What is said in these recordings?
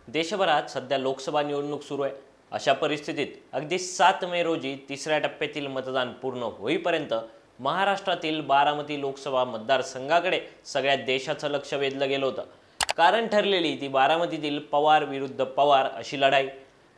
देशभरात सध्या लोकसभा निवडणूक सुरू आहे। अशा परिस्थितीत अगदी 7 मे रोजी तिसऱ्या टप्प्यातील मतदान पूर्ण होईपर्यंत महाराष्ट्रातील बारामती लोकसभा मतदारसंघाकडे सगळ्या देशाचं लक्ष वेधलं गेलं होतं। कारण ठरलेली ती बारामतीतील पवार विरुद्ध पवार अशी लढाई।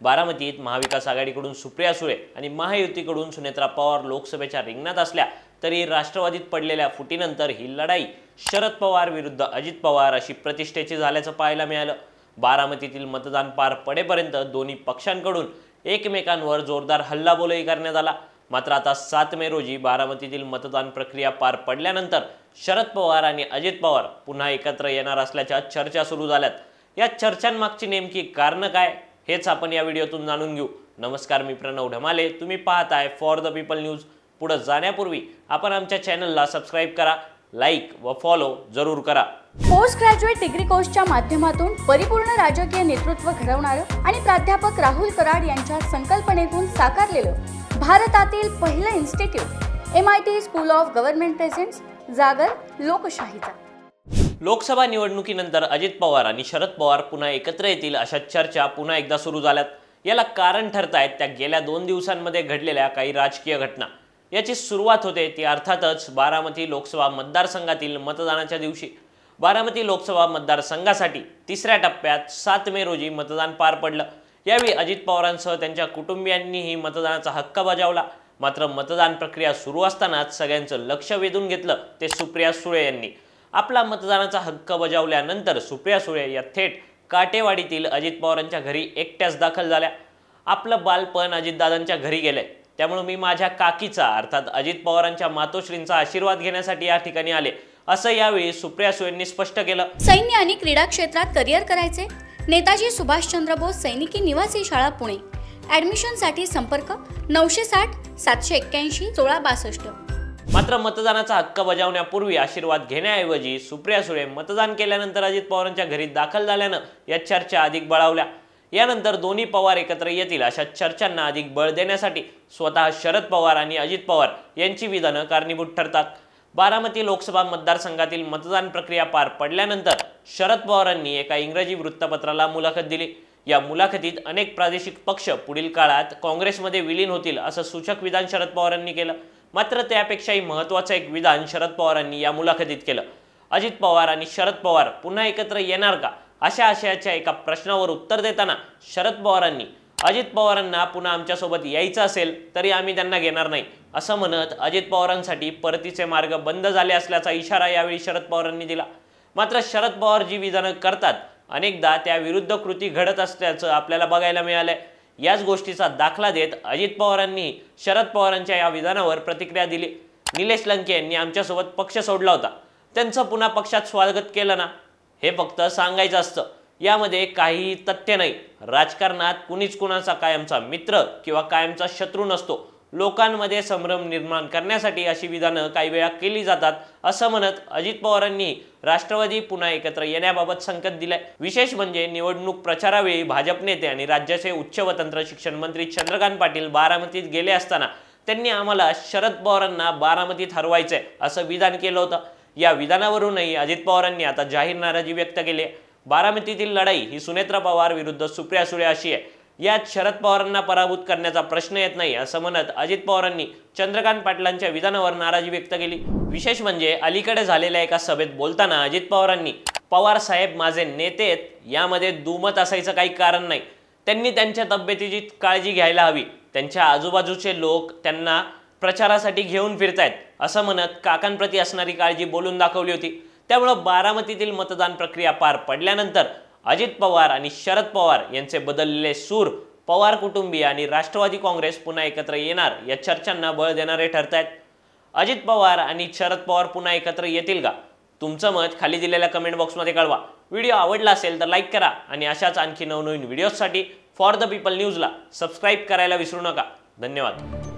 बारामतीत महाविकास आघाडीकडून सुप्रिया सुळे आणि महायुतीकडून सुनेत्रा पवार लोकसभेच्या रिंगणात असल्या तरी राष्ट्रवादीत पडलेल्या फुटीनंतर ही लढाई शरद पवार विरुद्ध अजित पवार अशी प्रतिष्ठेची झाल्याचं पाहायला मिळालं। बारामतीतील मतदान पार पडेपर्यंत दोन्ही पक्षांकडून एकमेकांवर जोरदार हल्लाबोलही करण्यात आला। मात्र आता 7 मे रोजी बारामतीतील मतदान प्रक्रिया पार पडल्यानंतर शरद पवार आणि अजित पवार पुन्हा एकत्र येणार असल्याच्या चर्चा सुरू झाल्यात। या चर्चांमागची नेमकी कारणं काय हेच आपण या व्हिडिओतून जाणून घेऊ। नमस्कार, मी प्रणव ढमाले, तुम्ही पाहताय फॉर द पीपल न्यूज। पुढे जाण्यापूर्वी आपण आमच्या चॅनलला सबस्क्राइब करा, लाईक व फॉलो जरूर करा। पोस्ट ग्रॅज्युएट डिग्री कोर्सच्या माध्यमातून परिपूर्ण राजकीय नेतृत्व घडवणारं आणि प्राध्यापक राहुल कराड यांच्या संकल्पनेतून साकारलेलं भारतातील पहिलं institute MIT school of government presents जागर लोकशाहीचा। लोकसभा निवडणुकीनंतर अजित पवार आणि शरद पवार पुन्हा एकत्र येतील अशा चर्चा पुन्हा एकदा सुरू झाल्यात। याला कारण ठरतायत त्या गेल्या 2 दिवसांमध्ये घडलेल्या काही राजकीय घटना। याची सुरुवात होते ती अर्थातच बारामती लोकसभा मतदारसंघातील मतदानाच्या दिवशी। बारामती लोकसभा मतदारसंघासाठी तिसऱ्या टप्प्यात 7 मे रोजी मतदान पार पडलं। यावेळी अजित पवारांसह त्यांच्या कुटुंबियांनीही मतदानाचा हक्क बजावला। मात्र मतदान प्रक्रिया सुरू असतानाच सगळ्यांचं लक्ष वेधून घेतलं ते सुप्रिया सुळे यांनी। आपला मतदानाचा हक्क बजावल्यानंतर सुप्रिया सुळे या थेट काटेवाडीतील अजित पवारांच्या घरी एकट्याच दाखल झाल्या। आपलं बालपण अजितदादांच्या घरी गेलंय, त्यामुळे मी माझ्या काकीचा अर्थात अजित पवारांच्या मातोश्रींचा आशीर्वाद घेण्यासाठी या ठिकाणी आले, असं यावेळी सुप्रिया सुळेंनी स्पष्ट केलं। सैन्य आणि क्रीडा क्षेत्रात करिअर करायचे, नेताजी सुभाषचंद्र बोस सैनिकी निवासी शाळा पुणे। ॲडमिशनसाठी संपर्क 960 781 1662। मात्र मतदानाचा हक्क बजावण्यापूर्वी आशीर्वाद घेण्याऐवजी सुप्रिया सुळे मतदान केल्यानंतर अजित पवारांच्या घरी दाखल झाल्यानं या चर्चा अधिक बळावल्या। यानंतर दोन्ही पवार एकत्र येतील अशा चर्चांना अधिक बळ देण्यासाठी स्वतः शरद पवार आणि अजित पवार यांची विधानं कारणीभूत ठरतात। बारामती लोकसभा मतदारसंघातील मतदान प्रक्रिया पार पडल्यानंतर शरद पवारांनी एका इंग्रजी वृत्तपत्राला मुलाखत दिली। या मुलाखतीत अनेक प्रादेशिक पक्ष पुढील काळात काँग्रेसमध्ये विलीन होतील असं सूचक विधान शरद पवारांनी केलं। मात्र त्यापेक्षाही महत्त्वाचं एक विधान शरद पवारांनी या मुलाखतीत केलं। अजित पवार आणि शरद पवार पुन्हा एकत्र येणार का अशा आशयाच्या एका प्रश्नावर उत्तर देताना शरद पवारांनी अजित पवारांना पुन्हा आमच्यासोबत यायचं असेल तरी आम्ही त्यांना घेणार नाही असं म्हणत अजित पवारांसाठी परतीचे मार्ग बंद झाले असल्याचा इशारा यावेळी शरद पवारांनी दिला। मात्र शरद पवार जी विधानं करतात अनेकदा त्या विरुद्ध कृती घडत असल्याचं आपल्याला बघायला मिळालंय। याच गोष्टीचा दाखला देत अजित पवारांनी शरद पवारांच्या या विधानावर प्रतिक्रिया दिली। निलेश लंके यांनी आमच्यासोबत पक्ष सोडला होता, त्यांचं पुन्हा पक्षात स्वागत केलं ना, हे फक्त सांगायचं असतं, यामध्ये काहीही तथ्य नाही। राजकारणात कुणीच कुणाचा कायमचा मित्र किंवा कायमचा शत्रू नसतो। लोकांमध्ये संभ्रम निर्माण करण्यासाठी अशी विधानं काही वेळा केली जातात असं म्हणत अजित पवारांनी राष्ट्रवादी पुन्हा एकत्र येण्याबाबत संकेत दिलाय। विशेष म्हणजे निवडणूक प्रचारावेळी भाजप नेते आणि राज्याचे उच्च व तंत्र शिक्षण मंत्री चंद्रकांत पाटील बारामतीत गेले असताना त्यांनी आम्हाला शरद पवारांना बारामतीत हरवायचंय असं विधान केलं होतं। या विधानावरूनही अजित पवारांनी आता जाहीर नाराजी व्यक्त केली आहे। बारामतीतील लढाई ही सुनेत्रा पवार विरुद्ध सुप्रिया सुळे अशी आहे, यात शरद पवारांना पराभूत करण्याचा प्रश्न येत नाही असं म्हणत अजित पवारांनी चंद्रकांत पाटलांच्या विधानावर नाराजी व्यक्त केली। विशेष म्हणजे अलीकडे झालेल्या एका सभेत बोलताना अजित पवारांनी पवार साहेब माझे नेते आहेत, यामध्ये दुमत असायचं काही कारण नाही, त्यांनी त्यांच्या तब्येतीची काळजी घ्यायला हवी, त्यांच्या आजूबाजूचे लोक त्यांना प्रचारासाठी घेऊन फिरतायत असं म्हणत काकांप्रती असणारी काळजी बोलून दाखवली होती। त्यामुळे बारामतीतील मतदान प्रक्रिया पार पडल्यानंतर अजित पवार आणि शरद पवार यांचे बदललेले सूर पवार कुटुंबीय आणि राष्ट्रवादी काँग्रेस पुन्हा एकत्र येणार या चर्चांना बळ देणारे ठरतायत। अजित पवार आणि शरद पवार पुन्हा एकत्र येतील का? तुमचं मत खाली दिलेल्या कमेंट बॉक्समध्ये कळवा। व्हिडिओ आवडला असेल तर लाईक करा आणि अशाच आणखी नवनवीन व्हिडिओजसाठी फॉर द पीपल न्यूजला सबस्क्राईब करायला विसरू नका। धन्यवाद।